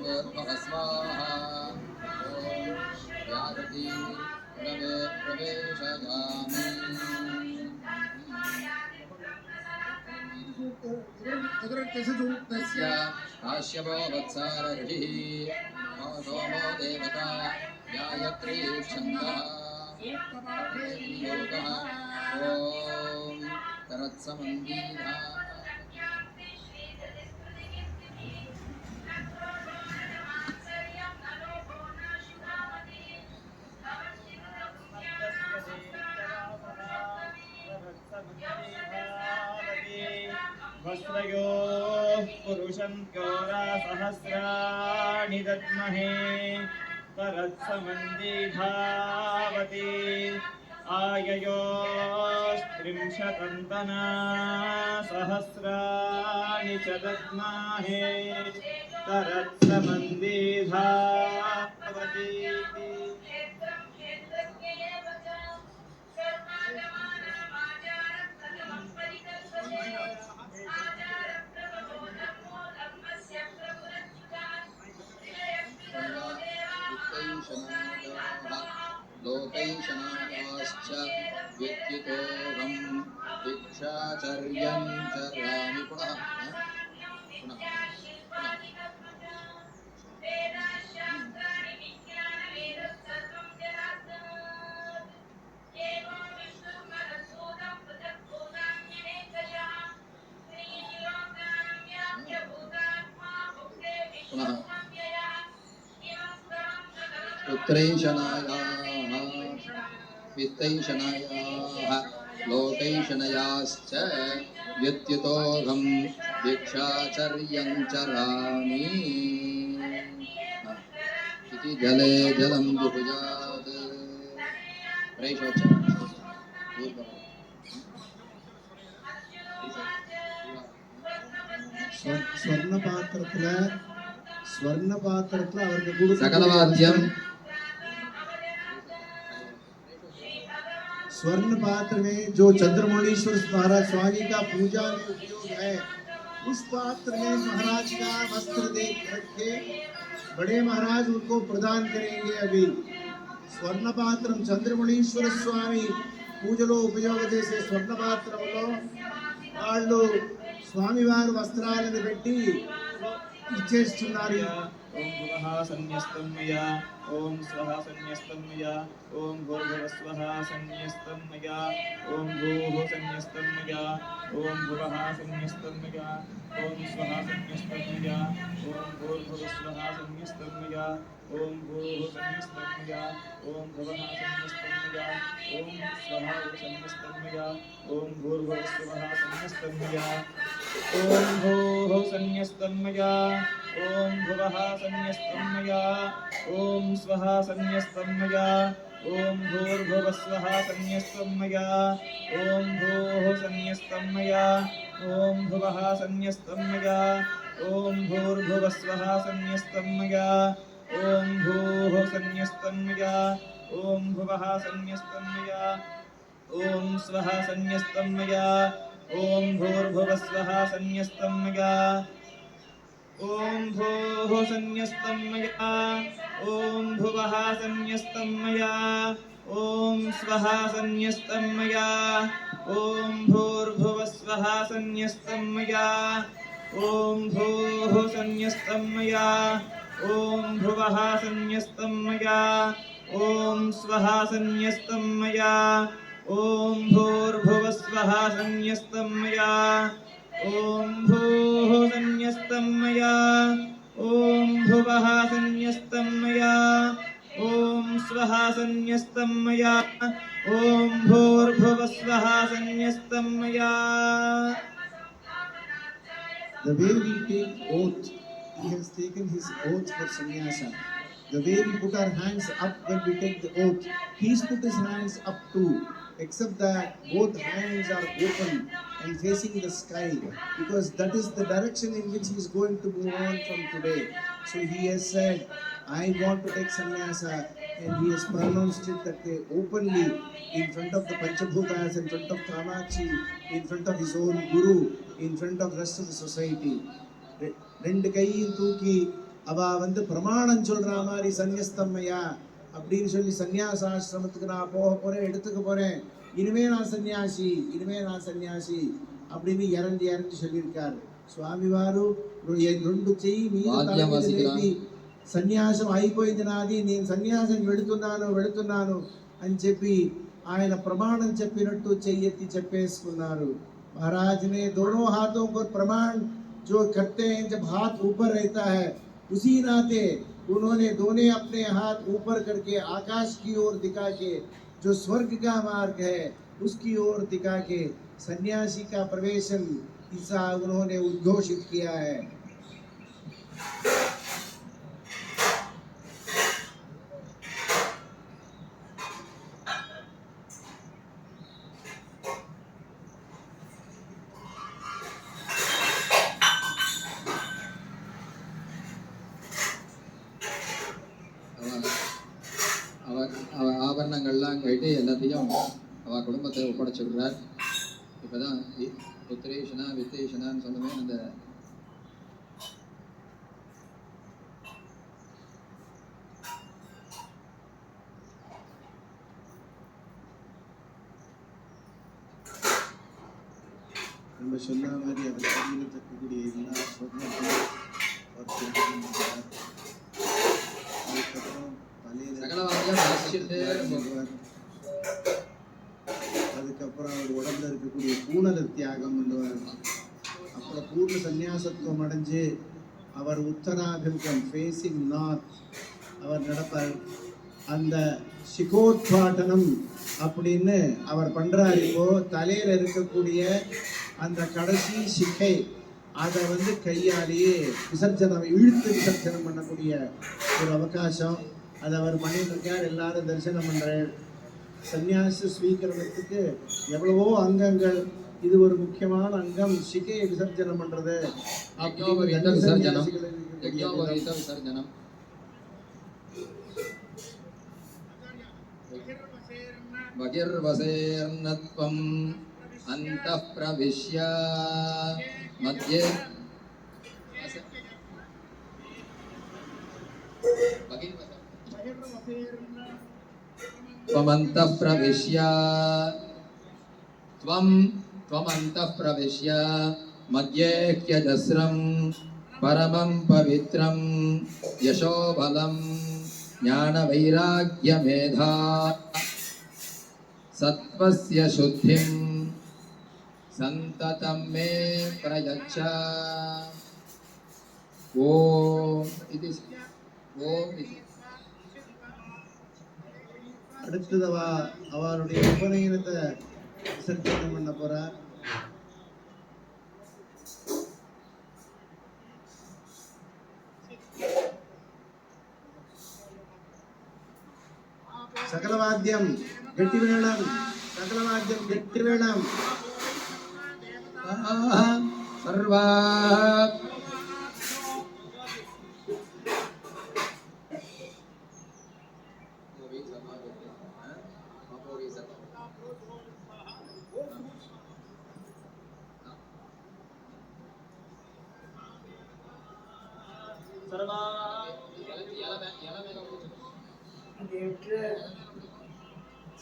स्वाहा व्याहृति रवे प्रवेशयामि काश्यपो वत्सार ऋषिः सोमो देवता गायत्री छन्दः योगः ॐ तरत्समन्दिधा वस्त्रयो पुरुषं सहस्राणि दद्महे तरत्समन्दिधावति आययोस्त्रिंशतन्तना सहस्राणि च दद्महे तरत्समन्दिधावति लोकैषणायाश्च विद्युतोऽहं भिक्षाचर्यं चरामि पुनः उत्तरैषणायाः वित्तैषणायाः लोकैषणयाश्च विद्युतोऽहं भिक्षाचर्यं चरामि इति जले जलं जुहुयात् ஸ்வர்ண பாத்திரத்துல அவருக்கு கொடுக்க सकलवाद्यं स्वर्ण पात्र में जो चंद्रमौलीश्वर महाराज स्वामी का पूजा में उपयोग है, उस पात्र में महाराज का वस्त्र देख रखे बड़े महाराज उनको प्रदान करेंगे। अभी स्वर्ण पात्र चंद्रमौलीश्वर स्वामी पूजलो उपयोग చేసే స్వర్ణ పాత్రములో వాళ్ళు స్వామివారి వస్త్రాలను పెట్టి ఇచ్చేస్తున్నారు। ओम भुवः सन्न्यस्तं मया ओम स्वः सन्न्यस्तं मया ओम भूर्भुवस्वः सन्न्यस्तं मया ओम भूः सन्न्यस्तं मया ओम भुवः सन्न्यस्तं मया ओम स्वः सन्न्यस्तं मया ओम भूर्भुवस्वः सन्न्यस्तं मया ओम भूः सन्न्यस्तं मया ओम भुवः सन्न्यस्तं मया ओम स्वः सन्न्यस्तं मया ओम भूर्भुवस्वः सन्न्यस्तं मया ओम भूः सन्न्यस्तं मया ओम भुवः सन्न्यस्तं मया ओम स्वः सन्न्यस्तं मया ओम भूर्भुवस्वः सन्न्यस्तं मया ओम भूः सन्न्यस्तं मया ओम भुवः सन्न्यस्तं मया ओम भूर्भुवस्वः सन्न्यस्तं मया ओम भूः सन्न्यस्तं मया ओम भुवः सन्न्यस्तं मया ओम स्वः सन्न्यस्तं मया ओम भूर्भुवस्वः सन्न्यस्तं मया ओम भूः सन्न्यस्तं मया ओम भुवः सन्न्यस्तं मया ओम स्वः सन्न्यस्तं मया ओम भूर्भुवस्वः सन्न्यस्तं मया ओम भूः सन्न्यस्तं मया ओम भुवः सन्न्यस्तं मया ओम स्वः सन्न्यस्तं मया ओम भूर्भुवस्वः सन्न्यस्तं मया ओम भूः सन्न्यस्तं मया ओम भुवः सन्न्यस्तं मया ओम स्वः सन्न्यस्तं मया ओम भूर्भुवस्वः सन्न्यस्तं मया। The way we take oath, he has taken his oath for sannyasa. The way we put our hands up when we take the oath, he's put his hands up too, except that both hands are open and facing the sky, because that is the direction in which he is going to move on from today. So he has said, I want to take sannyasa, and he has pronounced it that way openly in front of the Panchabhutas, in front of Kamakshi, in front of his own guru, in front of rest of the society. రెండు కైలు తూకి அவ வந்து பிரமாணம் சொல்ற மாதிரி சந்நியஸ்தம்மையா அப்படின்னு சொல்லி சந்நியாசாசிரமத்துக்கு நான் போக போறேன், எடுத்துக்க போறேன், இனிமே நான் சன்యాసి, ఇనిమే నా సన్యాసి அப்படின்னு இறங்கி இறங்கி சொல்லியிருக்காరు. స్వామి వారు రెండు చెయ్యి మీద తల మీద లేపి సన్యాసం అయిపోయింది నాది, నేను సన్యాసం వెళుతున్నాను అని చెప్పి ఆయన ప్రమాణం చెప్పినట్టు చెయ్యెత్తి చెప్పేసుకున్నారు. महाराज ने दोनों हाथों को प्रमाण जो करते हैं जब हाथ ऊपर रहता है, उसी नाते उन्होंने दोनों अपने हाथ ऊपर करके आकाश की ओर दिखा के जो स्वर्ग का मार्ग है उसकी ओर दिखा के सन्यासी का प्रवेशन ऐसा उन्होंने उद्घोषित किया है. ஆபரணங்கள்லாம் கேட்டு எல்லாத்தையும் அவ குடும்பத்தை ஒப்படைச்சு விடுறார். இப்பதான் புத்திரேஷனா வித்தேஷனான்னு சொன்னமே அந்த நம்ம சொன்ன மாதிரி அவர் கையில் தக்கக்கூடிய எல்லா சொர்ணத்தையும் அதுக்கப்புறம் அதுக்கப்புறம் அவர் உடம்புல இருக்கக்கூடிய பூனலை தியாகம் பண்ணுவார். அப்புறம் பூர்ண சந்நியாசத்துவம் அடைஞ்சு அவர் உத்தராபிமுகம் ஃபேஸிங் நார்த் அவர் நடப்பார். அந்த சிகோத்பாட்டனம் அப்படின்னு அவர் பண்றாரு. இப்போ தலையில இருக்கக்கூடிய அந்த கடைசி சிக்கை அதை வந்து கையாலேயே விசர்ஜனம் இழுத்து விசர்ஜனம் பண்ணக்கூடிய ஒரு அவகாசம் அதை அவர் பண்ணிட்டு இருக்கார். எல்லாரும் தரிசனம் பண்றார். சந்நியாச ஸ்வீகரணத்துக்கு எவ்வளவோ அங்கங்கள், இது ஒரு முக்கியமான அங்கம். சிக்கையை விசர்ஜனம் பண்றது விசர்ஜனம். பகிர்வசேர்ணத்வம் அந்தః பிரவிஷ்ய மத்யே त्वमन्तः प्रविश्य मध्ये ह्यजस्रं परमं पवित्रं यशोबलं ज्ञानवैराग्यमेधा सत्त्वस्य शुद्धिं सन्ततं मे प्रयच्छ. ओम इति அடுத்தது அவருடைய உபநயனத்தை விசர்ஜனம் பண்ண போறார். సకలవాద్యం గట్టి వేళం, సకలవాద్యం గట్టి వేళం. సర్వా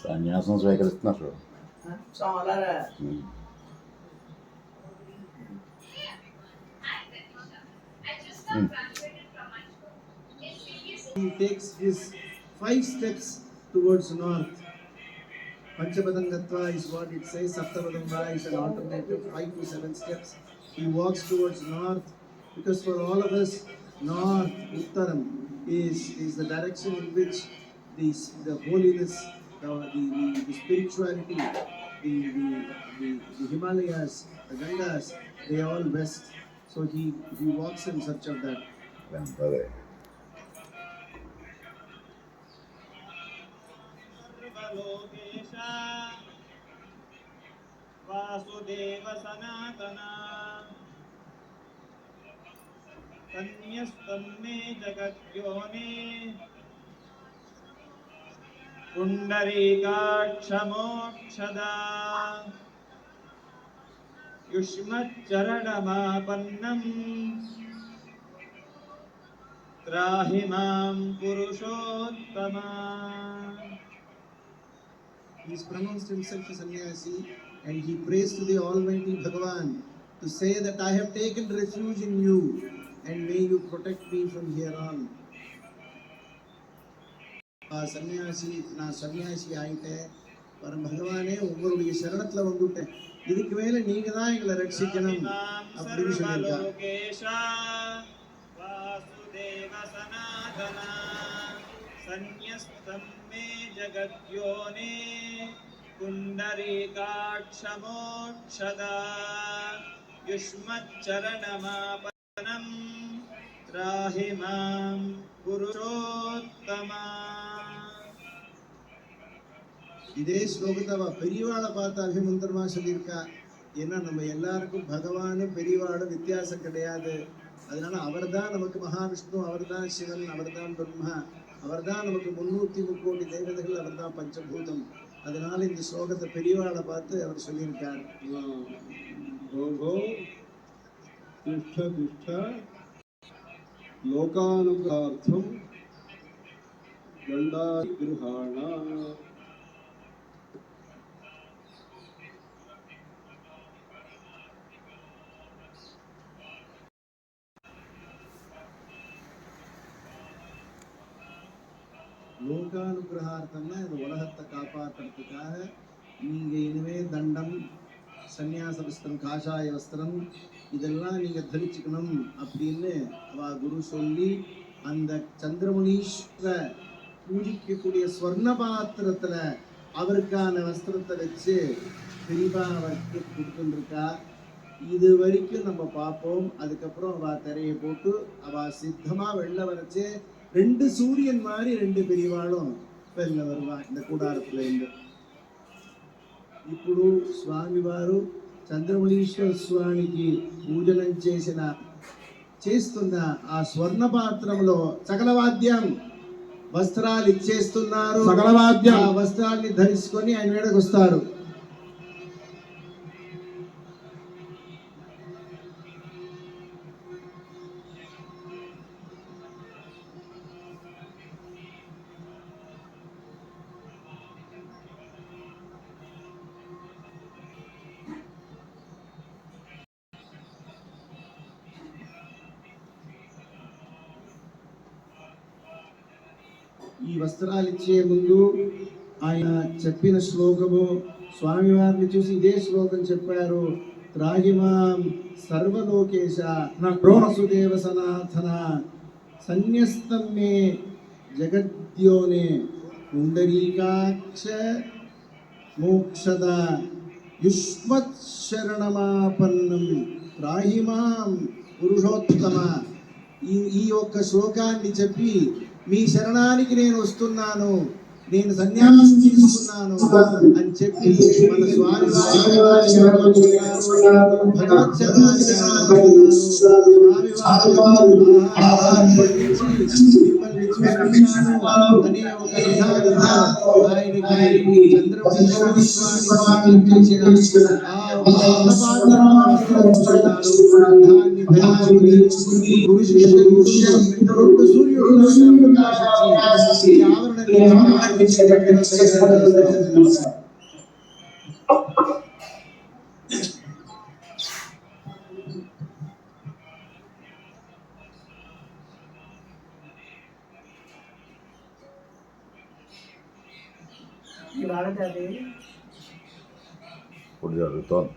సన్యాసం స్వీకరిస్తున్నారు. He takes his 5 steps towards north. Panchapadangatva is what it says. Saptapadanga is an alternative 5 to 7 steps. He walks towards north because for all of us, north, Uttaram, is the direction in which the holiness, the spirituality, the Himalayas, the Gangas, they are all west. So he walks in search of that. Vasudev सनातना सन्न्यस्तं मे जगद्योने पुण्डरीकाक्षमोक्षदा युष्मच्चरणमापन्नम् त्राहि मां Purushottama. He is pronounced himself a sannyasi and he prays to the Almighty Bhagavan to say that I have taken refuge in you and may you protect me from here on. சன்னியாசி நான் சன்னியாசி ஆயிட்டேன், பரம் பகவானே உங்களுடைய சரணத்துல வந்துட்டேன், இதுக்கு மேல நீங்க தான் எங்களை ரட்சிக்கணும் அப்படின்னு சொல்லியிருக்காங்க. वासुदेव सनातना सन्न्यस्तं मे जगद्योने पुण्डरीकाक्षमोक्षदा युष्मच्चरणमापनं त्राहि मां पुरुषोत्तमा. இதே ஸ்லோகத்தை அவ பெரியவாளை பார்த்து அபிமந்திரமா சொல்லியிருக்கா. ஏன்னா நம்ம எல்லாருக்கும் பகவானும் பெரியவாளும் வித்தியாசம் கிடையாது. அதனால அவர் தான் நமக்கு மகாவிஷ்ணு, அவர் தான் சிவன், அவர் தான் பிரம்மா, அவர் தான் நமக்கு 330 தேவதைகள், அவர் தான் பஞ்சபூதம். அதனால இந்த ஸ்லோகத்தை பெரியவாளை பார்த்து அவர் சொல்லியிருக்கார். లోకానుగ్రహార్థం గండాగృహాణ. லோகானுகிரகார்த்தம்னா இந்த உலகத்தை காப்பாற்றுறதுக்காக நீங்க இனிமே தண்டம், சந்நியாச வஸ்திரம், காஷாய வஸ்திரம் இதெல்லாம் நீங்க தரிச்சுக்கணும் அப்படின்னு அவ குரு சொல்லி அந்த சந்திரமுனீஸ்வர பூஜிக்கக்கூடிய ஸ்வர்ண பாத்திரத்துல அவருக்கான வஸ்திரத்தை வச்சு பெரியபா அவருக்கு கொடுத்துருக்கா. இது வரைக்கும் நம்ம பார்ப்போம். அதுக்கப்புறம் அவ திரையை போட்டு அவ சித்தமா வெளில வரைச்சு 2 சூரியன் மாதிரி 2 பெரியவாளும் வெளில வருவா இந்த కూడారத்துல இருந்து. ఇప్పుడు స్వామివారు చంద్రమణీశ్వర స్వామికి పూజనం చేస్తున్న ఆ స్వర్ణ పాత్రంలో సకల వాద్యం వస్త్రాలు ఇచ్చేస్తున్నారు. సకల వాద్యం ఆ వస్త్రాన్ని ధరించుకొని ఆయన వేడకు వస్తారు. ఈ వస్త్రాలు ఇచ్చే ముందు ఆయన చెప్పిన శ్లోకము స్వామివారిని చూసి ఇదే శ్లోకం చెప్పారు. త్రాహిమాం సర్వలోకేశ వాసుదేవ సనాతన సన్యస్తం మే జగద్యోనే పుండరీకాక్ష మోక్షద యుష్మత్ శరణమాపన్నం త్రాహిమాం పురుషోత్తమ. ఈ ఒక్క శ్లోకాన్ని చెప్పి మీ శరణానికి నేను వస్తున్నాను, నేను సన్యాసం తీసుకున్నాను అని చెప్పి మన స్వామి ఇప్పుడు జరుగుతోంది.